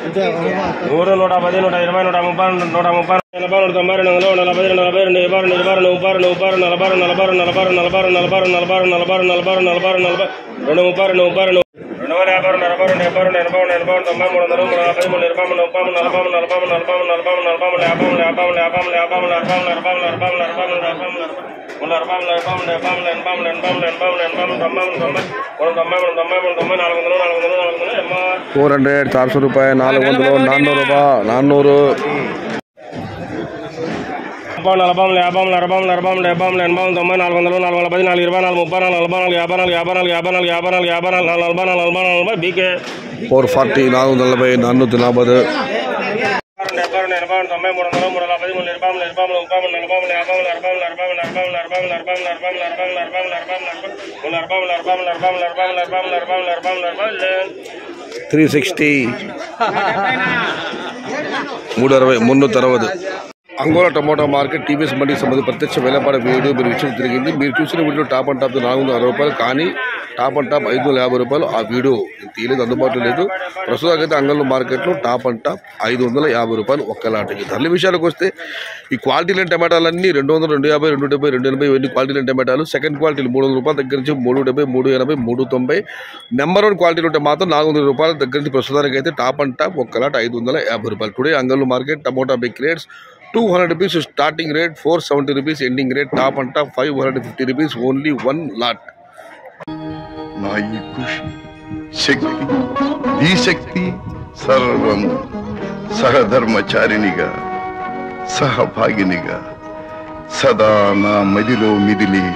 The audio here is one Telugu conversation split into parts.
100, 110, 120, 130, 130, 400 400 ರೂಪಾಯಿ 400 400 360 360 అంగోలా టమోటా మార్కెట్ టీవీఎస్ మండికి సంబంధించి ప్రత్యక్ష వేలపాట వీడియో మీరు వీక్షించడం జరిగింది. మీరు చూసిన వీడియో టాప్ అండ్ టాప్ 460 రూపాయలు, కానీ టాప్ అండ్ టాప్ 550 రూపాయలు. ఆ వీడియో తీయలేదు, అందుబాటులో లేదు. ప్రస్తుతానికి అయితే అంగళ్ళు మార్కెట్లో టాప్ అండ్ టాప్ 550 రూపాయలు ఒక్కలాంటికి. ధరల విషయాలకు వస్తే ఈ క్వాలిటీ లేని టమాటాలన్నీ 200, 250, 270, 280 ఇవన్నీ క్వాలిటీ లేని టమాటాలు. సెకండ్ క్వాలిటీలు 300 రూపాయల దగ్గర నుంచి 370, 380, 390. నెంబర్ 1 క్వాలిటీలు ఉంటే మాత్రం 400 రూపాయల దగ్గర నుంచి ప్రస్తుతానికి అయితే టాప్ అండ్ టాప్ ఒక్కలాట 550 రూపాయలు. Today Angallu market tomato big rates 200 rupees starting rate, 470 rupees ending rate, top and top 550 rupees only one lot. నా ఈ కృషి శక్తి ఈ శక్తి సర్వము సహధర్మచారిణిగా సహభాగినిగా సదా నా మదిలో మిదిలి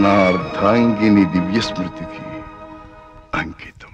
నా అర్ధాంగిని దివ్య స్మృతికి అంకితం.